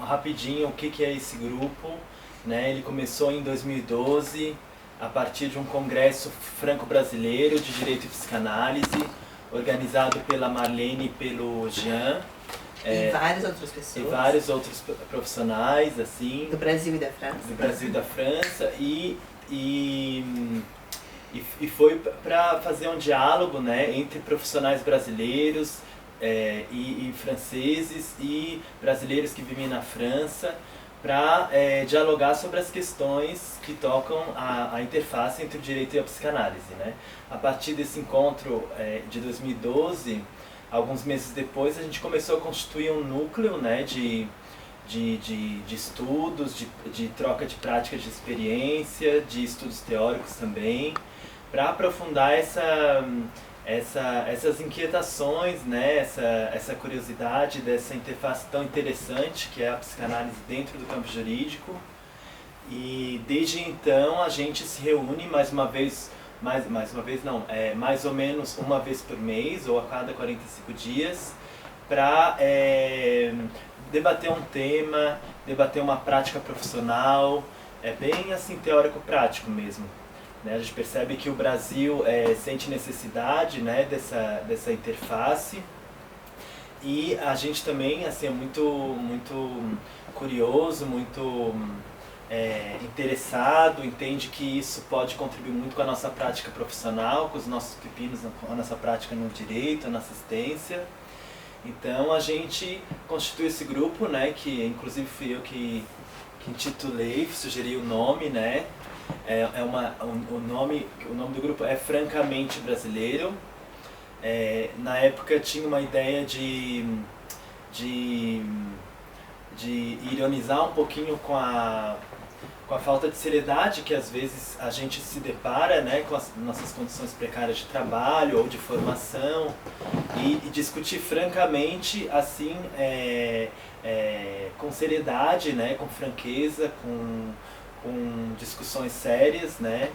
rapidinho o que é esse grupo, né? Ele começou em 2012 a partir de um congresso franco-brasileiro de direito e psicanálise, organizado pela Marlene e pelo Jean. E várias outras pessoas. E vários outros profissionais, assim. Do Brasil e da França. Do Brasil e da França. E foi para fazer um diálogo, né, entre profissionais brasileiros e franceses e brasileiros que vivem na França, para dialogar sobre as questões que tocam a interface entre o direito e a psicanálise, né? A partir desse encontro de 2012, alguns meses depois, a gente começou a constituir um núcleo, né, de estudos, de troca de práticas de experiência, de estudos teóricos também, para aprofundar essas inquietações, né, essa curiosidade dessa interface tão interessante que é a psicanálise dentro do campo jurídico. E desde então a gente se reúne mais uma vez não, mais ou menos uma vez por mês ou a cada 45 dias para debater um tema, debater uma prática profissional, bem assim teórico-prático mesmo. A gente percebe que o Brasil sente necessidade, né, dessa interface, e a gente também assim, é muito curioso, muito interessado, entende que isso pode contribuir muito com a nossa prática profissional, com os nossos pepinos, com a nossa prática no direito, na assistência. Então a gente constitui esse grupo, né, que inclusive fui eu que intitulei, sugeri o nome, né? O nome do grupo é Francamente Brasileiro. Na época tinha uma ideia de ironizar um pouquinho com a falta de seriedade que às vezes a gente se depara, né, com as nossas condições precárias de trabalho ou de formação, e discutir francamente, assim, com seriedade, né, com franqueza, com discussões sérias, né,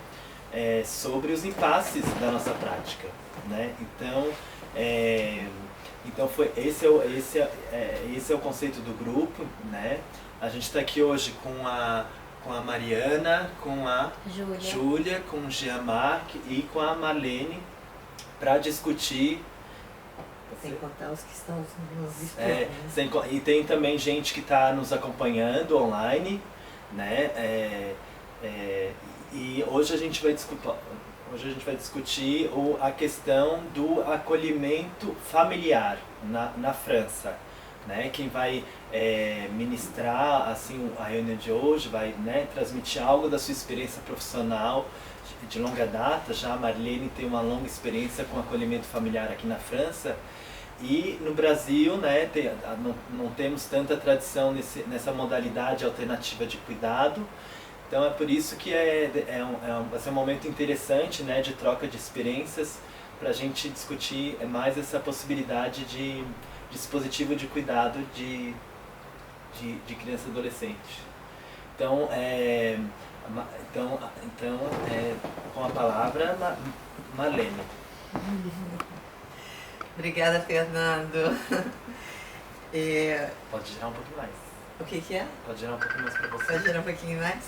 sobre os impasses da nossa prática, né? Então esse é o conceito do grupo, né? A gente está aqui hoje com a Mariana, com a Júlia, com o Jean-Marc e com a Marlene para discutir. Sem contar os que estão nos escutando. E tem também gente que está nos acompanhando online, né? E hoje a gente vai discutir a questão do acolhimento familiar na França, né? Quem vai ministrar assim, a reunião de hoje vai, né, transmitir algo da sua experiência profissional de longa data. Já a Marlene tem uma longa experiência com acolhimento familiar aqui na França. E no Brasil, né, não temos tanta tradição nessa modalidade alternativa de cuidado. Então é por isso que vai ser um momento interessante, né, de troca de experiências, para a gente discutir mais essa possibilidade de dispositivo de cuidado de criança e adolescente. Então, com a palavra, Marlene. Obrigada, Fernando. Pode girar um pouquinho mais. O que é? Pode girar um pouquinho mais para você. Pode girar um pouquinho mais?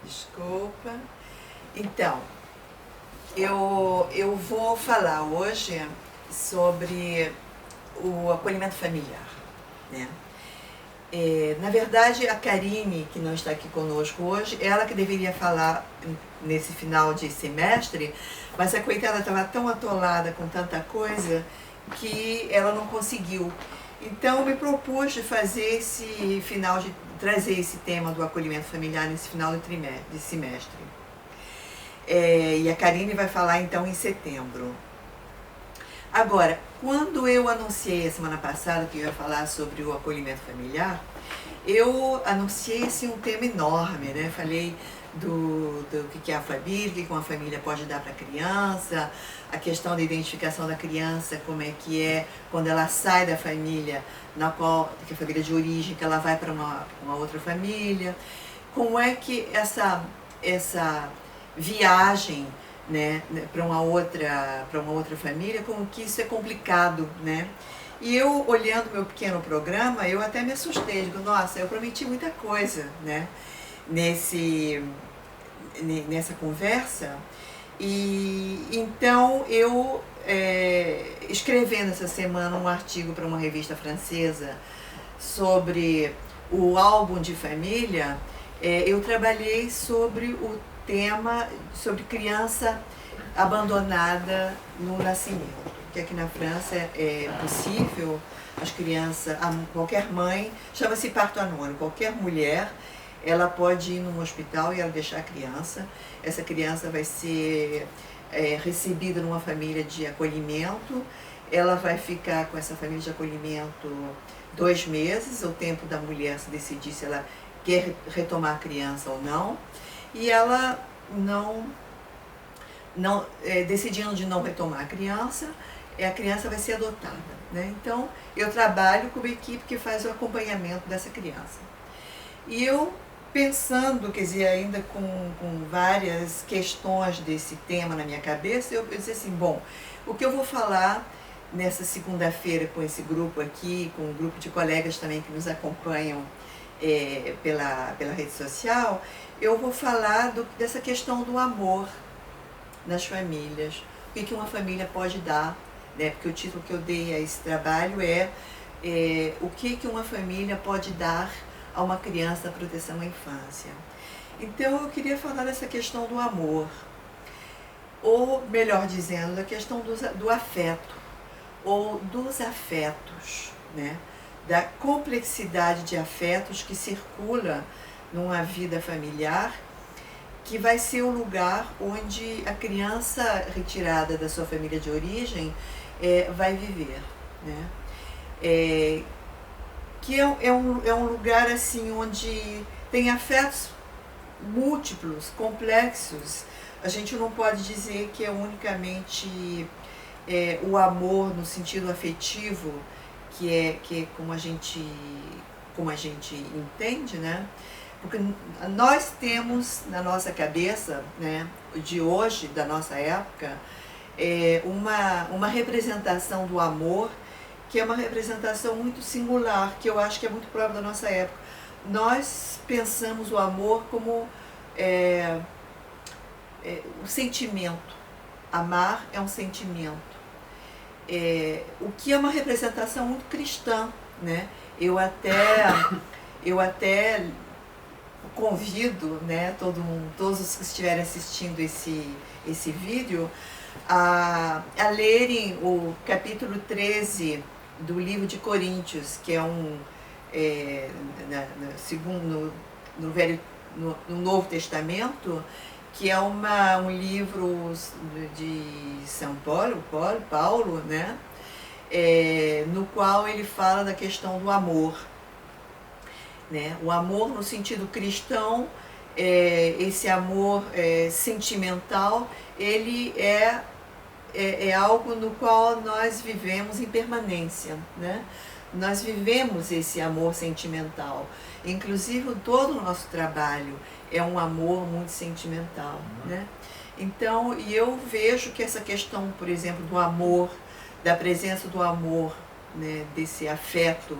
Desculpa. Então, eu vou falar hoje sobre o acolhimento familiar, né? Na verdade, a Karine, que não está aqui conosco hoje, ela que deveria falar nesse final de semestre, mas a coitada estava tão atolada com tanta coisa que ela não conseguiu. Então, eu me propus de fazer trazer esse tema do acolhimento familiar nesse final de semestre. E a Karine vai falar então em setembro. Agora, quando eu anunciei a semana passada que eu ia falar sobre o acolhimento familiar, eu anunciei assim, um tema enorme, né? Falei do que é a família, o que uma família pode dar para a criança, a questão da identificação da criança, como é que é quando ela sai da família, que é a família de origem, que ela vai para uma outra família, como é que essa viagem né, para uma outra família, como que isso é complicado, né? E eu, olhando meu pequeno programa, eu até me assustei, digo, nossa, eu prometi muita coisa, né, nessa conversa. E então eu, escrevendo essa semana um artigo para uma revista francesa sobre o álbum de família, eu trabalhei sobre o tema, sobre criança abandonada no nascimento. Que aqui na França é possível as crianças, qualquer mãe, chama-se parto anônimo, qualquer mulher, ela pode ir num hospital e ela deixar a criança. Essa criança vai ser recebida numa família de acolhimento, ela vai ficar com essa família de acolhimento 2 meses, o tempo da mulher se decidir se ela quer retomar a criança ou não, e ela decidindo de não retomar a criança vai ser adotada, né? Então, eu trabalho com uma equipe que faz o acompanhamento dessa criança. E eu, pensando, quer dizer, ainda com várias questões desse tema na minha cabeça, eu disse assim, bom, o que eu vou falar nessa segunda-feira com esse grupo aqui, com um grupo de colegas também que nos acompanham pela rede social, eu vou falar dessa questão do amor nas famílias, o que uma família pode dar, né? Porque o título que eu dei a esse trabalho é o que uma família pode dar a uma criança na proteção à infância. Então eu queria falar dessa questão do amor, ou melhor dizendo, da questão do afeto, ou dos afetos, né? Da complexidade de afetos que circula numa vida familiar, que vai ser o lugar onde a criança retirada da sua família de origem vai viver, né? Que é um lugar assim onde tem afetos múltiplos, complexos. A gente não pode dizer que é unicamente o amor no sentido afetivo, que é como a gente entende, né? Porque nós temos na nossa cabeça, né, de hoje, da nossa época, uma representação do amor, que é uma representação muito singular, que eu acho que é muito própria da nossa época. Nós pensamos o amor como o sentimento. Amar é um sentimento. O que é uma representação muito cristã, né? Eu até convido, né, todos os que estiverem assistindo esse vídeo a lerem o capítulo 13 do livro de Coríntios, que é no Novo Testamento, que é um livro de São Paulo, né, no qual ele fala da questão do amor, né? O amor no sentido cristão, esse amor sentimental, ele é algo no qual nós vivemos em permanência, né? Nós vivemos esse amor sentimental. Inclusive, todo o nosso trabalho é um amor muito sentimental, né? Então, e eu vejo que essa questão, por exemplo, do amor, da presença do amor, né, desse afeto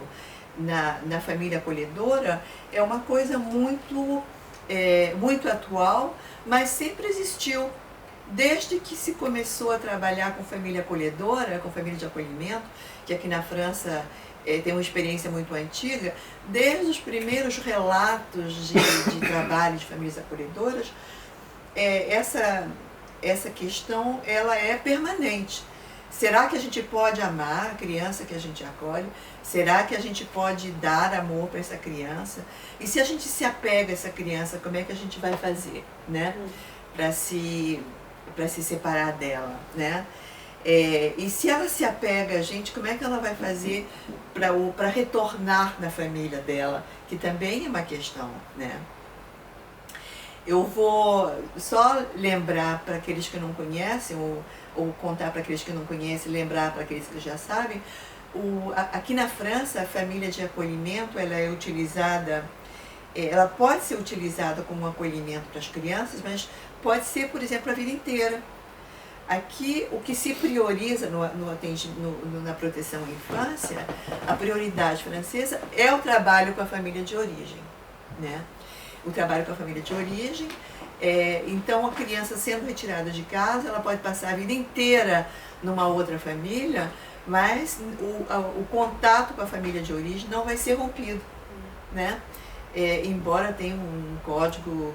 na família acolhedora, é uma coisa muito atual, mas sempre existiu. Desde que se começou a trabalhar com família acolhedora, com família de acolhimento, que aqui na França tem uma experiência muito antiga, desde os primeiros relatos de trabalho de famílias acolhedoras, essa questão ela é permanente. Será que a gente pode amar a criança que a gente acolhe? Será que a gente pode dar amor para essa criança? E se a gente se apega a essa criança, como é que a gente vai fazer, né? Para se separar dela, né? E se ela se apega a gente, como é que ela vai fazer para retornar na família dela? Que também é uma questão, né? Eu vou só lembrar para aqueles que não conhecem, ou contar para aqueles que não conhecem, lembrar para aqueles que já sabem. Aqui na França, a família de acolhimento, ela é utilizada, ela pode ser utilizada como um acolhimento para as crianças, mas pode ser, por exemplo, a vida inteira. Aqui, o que se prioriza na proteção à infância, a prioridade francesa é o trabalho com a família de origem, né? O trabalho com a família de origem. Então, a criança sendo retirada de casa, ela pode passar a vida inteira numa outra família, mas o contato com a família de origem não vai ser rompido, né? Embora tenha um código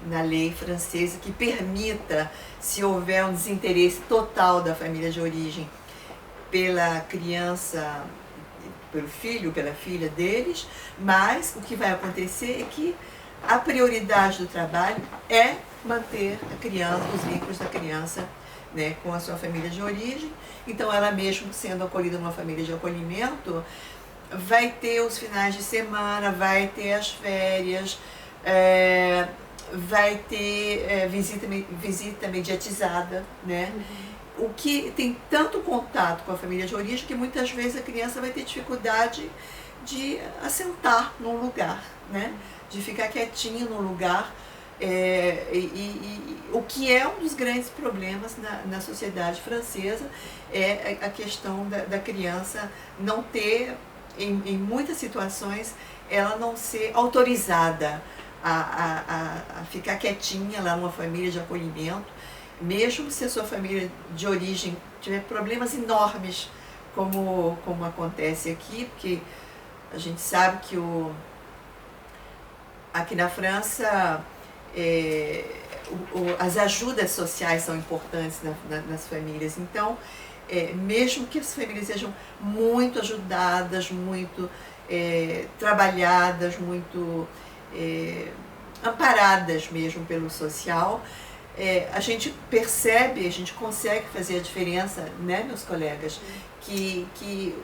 na lei francesa que permita, se houver um desinteresse total da família de origem pela criança, pelo filho, pela filha deles, mas o que vai acontecer é que a prioridade do trabalho é manter a criança, os vínculos da criança, né, com a sua família de origem. Então, ela mesmo sendo acolhida numa família de acolhimento, vai ter os finais de semana, vai ter as férias, vai ter visita mediatizada, né? O que tem tanto contato com a família de origem que muitas vezes a criança vai ter dificuldade de assentar num lugar, né? De ficar quietinho num lugar, o que é um dos grandes problemas na sociedade francesa é a questão da criança não ter, em muitas situações, ela não ser autorizada a ficar quietinha lá numa família de acolhimento, mesmo se a sua família de origem tiver problemas enormes, como acontece aqui, porque a gente sabe que aqui na França as ajudas sociais são importantes nas famílias. Então, mesmo que as famílias sejam muito ajudadas, muito trabalhadas, muito amparadas mesmo pelo social, a gente percebe, a gente consegue fazer a diferença, né, meus colegas, que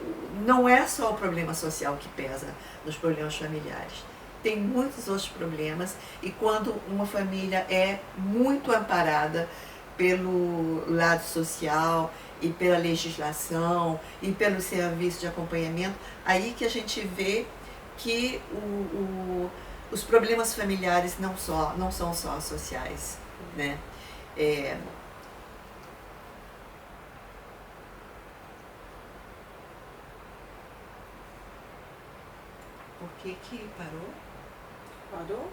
não é só o problema social que pesa nos problemas familiares. Tem muitos outros problemas, e quando uma família é muito amparada pelo lado social e pela legislação e pelo serviço de acompanhamento, aí que a gente vê que os problemas familiares não são só sociais, né? Por que parou? Parou?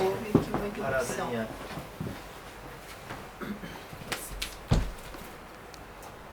Houve aqui uma interrupção.